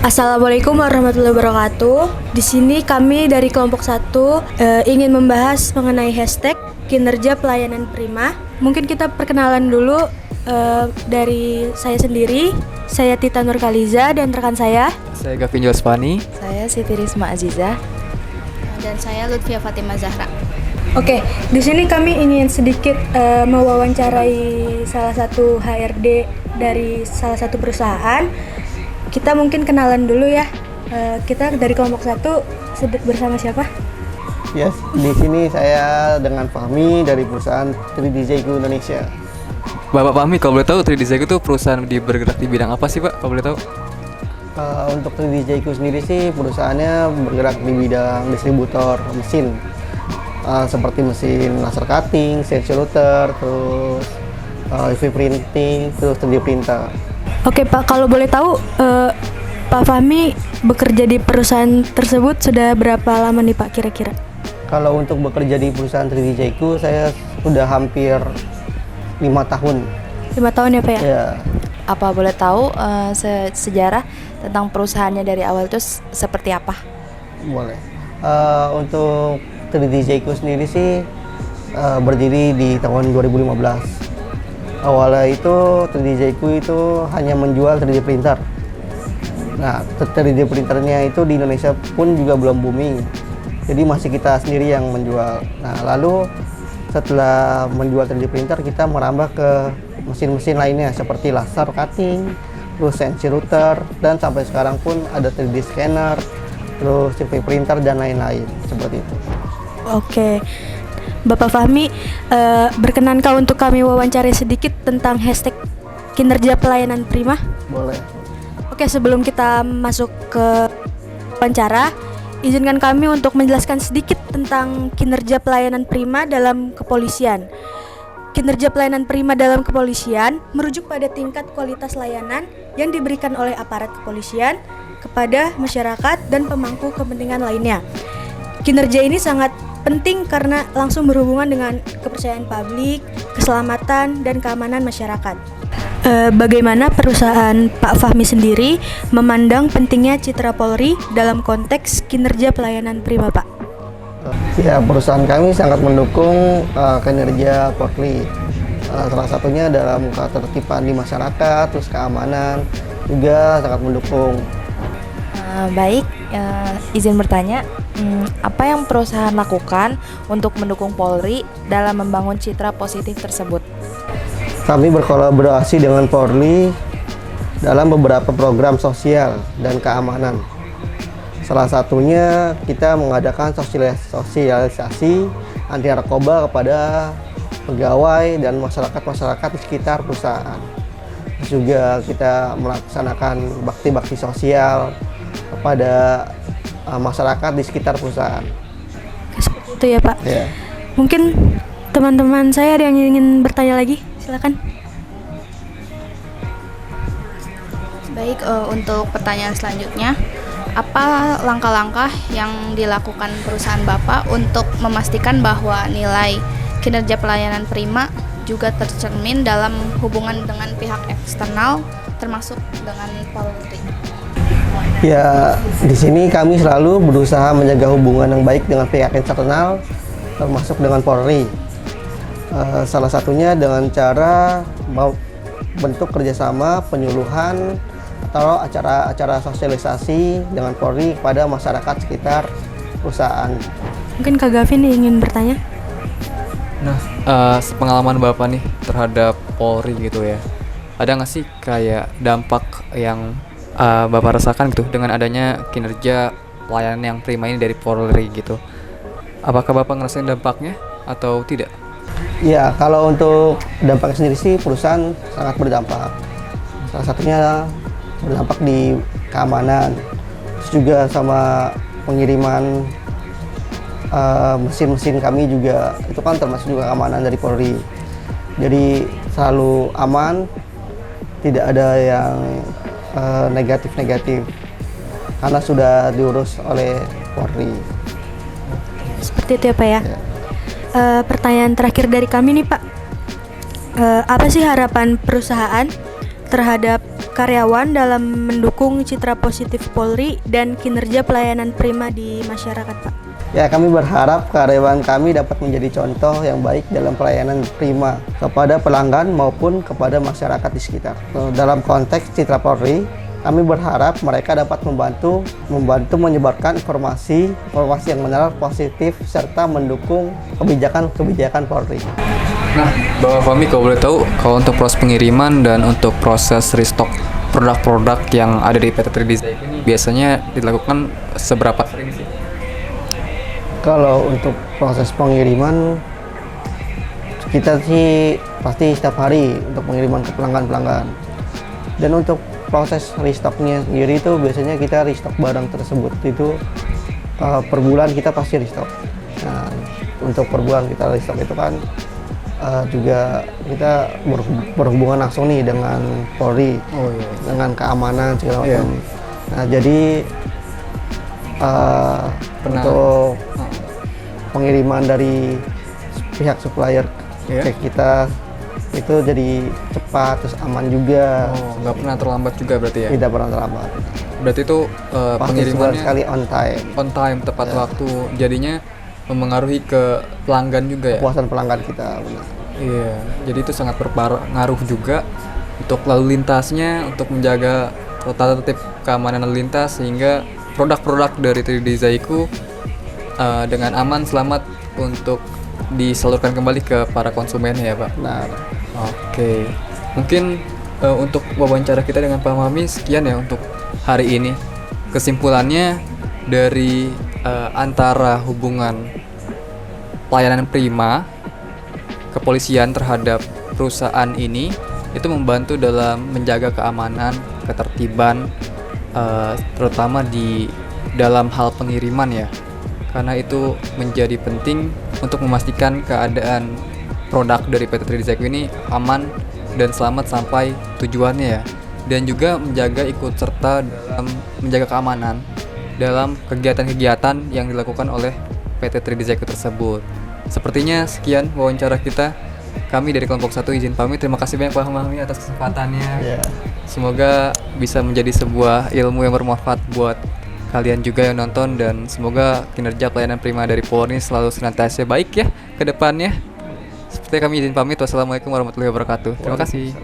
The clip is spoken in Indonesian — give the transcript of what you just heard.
Assalamualaikum warahmatullahi wabarakatuh. Di sini kami dari kelompok 1 ingin membahas mengenai hashtag kinerja pelayanan prima. Mungkin kita perkenalan dulu dari saya sendiri. Saya Tita Nurkaliza dan rekan saya Gavin Jospani. Saya Siti Risma Aziza. Dan saya Lutfia Fatimah Zahra. Oke, di sini kami ingin sedikit mewawancarai salah satu HRD dari salah satu perusahaan. Kita mungkin kenalan dulu ya. Kita dari kelompok 1 bersama siapa? Yes, di sini saya dengan Fahmi dari perusahaan 3D Zaiku Indonesia. Bapak Fahmi, kalau boleh tahu 3D Zaiku itu perusahaan bergerak di bidang apa sih Pak, kalau boleh tahu? Untuk 3D Zaiku sendiri sih perusahaannya bergerak di bidang distributor mesin, seperti mesin laser cutting, CNC router, terus UV printing, terus 3D printer. Oke Pak, kalau boleh tahu Pak Fahmi bekerja di perusahaan tersebut sudah berapa lama nih Pak kira-kira? Kalau untuk bekerja di perusahaan 3D Zaiku saya sudah hampir 5 tahun. 5 tahun ya Pak ya? Ya. Apa boleh tahu sejarah tentang perusahaannya dari awal itu seperti apa? Boleh. Untuk 3D Zaiku sendiri sih berdiri di tahun 2015. Awalnya itu 3D Zaiku itu hanya menjual 3D printer. Nah, 3D printernya itu di Indonesia pun juga belum booming. Jadi masih kita sendiri yang menjual. Nah, lalu setelah menjual 3D printer kita merambah ke mesin-mesin lainnya seperti laser cutting, terus CNC router, dan sampai sekarang pun ada 3D scanner, terus UV printer dan lain-lain seperti itu. Oke. Bapak Fahmi, berkenankah untuk kami wawancari sedikit tentang hashtag kinerja pelayanan prima? Boleh. Oke, sebelum kita masuk ke wawancara, izinkan kami untuk menjelaskan sedikit tentang kinerja pelayanan prima dalam kepolisian. Kinerja pelayanan prima dalam kepolisian merujuk pada tingkat kualitas layanan yang diberikan oleh aparat kepolisian kepada masyarakat dan pemangku kepentingan lainnya. Kinerja ini sangat penting karena langsung berhubungan dengan kepercayaan publik, keselamatan, dan keamanan masyarakat. Bagaimana perusahaan Pak Fahmi sendiri memandang pentingnya citra Polri dalam konteks kinerja pelayanan prima, Pak? Ya, perusahaan kami sangat mendukung kinerja Polri. Salah satunya dalam ketertiban di masyarakat, terus keamanan juga sangat mendukung. Baik, izin bertanya, apa yang perusahaan lakukan untuk mendukung Polri dalam membangun citra positif tersebut? Kami berkolaborasi dengan Polri dalam beberapa program sosial dan keamanan. Salah satunya kita mengadakan sosialisasi anti narkoba kepada pegawai dan masyarakat di sekitar perusahaan. Terus juga kita melaksanakan bakti-bakti sosial kepada masyarakat di sekitar perusahaan. Seperti itu ya Pak? Ya. Mungkin teman-teman saya ada yang ingin bertanya lagi, silakan. Baik, untuk pertanyaan selanjutnya, apa langkah-langkah yang dilakukan perusahaan Bapak untuk memastikan bahwa nilai kinerja pelayanan prima juga tercermin dalam hubungan dengan pihak eksternal, termasuk dengan Polri? Ya, di sini kami selalu berusaha menjaga hubungan yang baik dengan pihak eksternal, termasuk dengan Polri. Salah satunya dengan cara bentuk kerjasama penyuluhan atau acara-acara sosialisasi dengan Polri kepada masyarakat sekitar perusahaan. Mungkin Kak Gavin ingin bertanya? Nah, pengalaman Bapak nih terhadap Polri gitu ya, ada nggak sih kayak dampak yang Bapak rasakan gitu dengan adanya kinerja pelayanan yang prima ini dari Polri gitu? Apakah Bapak ngerasain dampaknya atau tidak? Ya, kalau untuk dampaknya sendiri sih perusahaan sangat berdampak. Salah satunya berdampak di keamanan, terus juga sama pengiriman mesin-mesin kami juga itu kan termasuk juga keamanan dari Polri. Jadi selalu aman, tidak ada yang negatif-negatif karena sudah diurus oleh Polri. Seperti itu ya Pak ya? Ya. Pertanyaan terakhir dari kami nih Pak, apa sih harapan perusahaan terhadap karyawan dalam mendukung citra positif Polri dan kinerja pelayanan prima di masyarakat, Pak? Ya, kami berharap karyawan kami dapat menjadi contoh yang baik dalam pelayanan prima kepada pelanggan maupun kepada masyarakat di sekitar. Dalam konteks citra Polri, kami berharap mereka dapat membantu menyebarkan informasi yang benar, positif, serta mendukung kebijakan Polri. Nah, Bapak Fahmi, kalau boleh tahu, kalau untuk proses pengiriman dan untuk proses restock produk-produk yang ada di PT Tridizai ini biasanya dilakukan seberapa sering sih? Kalau untuk proses pengiriman, kita sih pasti setiap hari untuk pengiriman ke pelanggan-pelanggan. Dan untuk proses restocknya sendiri itu biasanya kita restock barang tersebut itu per bulan kita pasti restock. Nah, untuk per bulan kita restock itu kan juga kita berhubungan langsung nih dengan Polri, dengan keamanan segala macam. Nah, jadi untuk pengiriman dari pihak supplier ke kita itu jadi cepat, terus aman juga. Nggak pernah terlambat juga berarti ya? Tidak pernah terlambat. Berarti itu pengirimannya sekali on time. On time, tepat waktu. Jadinya mempengaruhi ke pelanggan juga ya? Kepuasan pelanggan kita, benar. Iya, jadi itu sangat berpengaruh juga untuk lalu lintasnya, untuk menjaga tata tertib keamanan lalu lintas, sehingga produk-produk dari Tridizaiku dengan aman, selamat untuk disalurkan kembali ke para konsumen ya, Pak? Benar. Oke, mungkin untuk wawancara kita dengan Pak Fahmi sekian ya untuk hari ini. Kesimpulannya dari antara hubungan pelayanan prima kepolisian terhadap perusahaan ini itu membantu dalam menjaga keamanan, ketertiban, terutama di dalam hal pengiriman ya, karena itu menjadi penting untuk memastikan keadaan produk dari PT Tridizai ini aman dan selamat sampai tujuannya ya, dan juga menjaga ikut serta dalam menjaga keamanan dalam kegiatan-kegiatan yang dilakukan oleh PT Tridizai tersebut. Sepertinya sekian wawancara kita. Kami dari kelompok 1 izin pamit. Terima kasih banyak Pak Fahmi atas kesempatannya. Semoga bisa menjadi sebuah ilmu yang bermanfaat buat kalian juga yang nonton, dan semoga kinerja pelayanan prima dari Polri selalu senantiasa baik ya ke depannya. Seperti kami izin pamit. Wassalamualaikum warahmatullahi wabarakatuh. Terima kasih.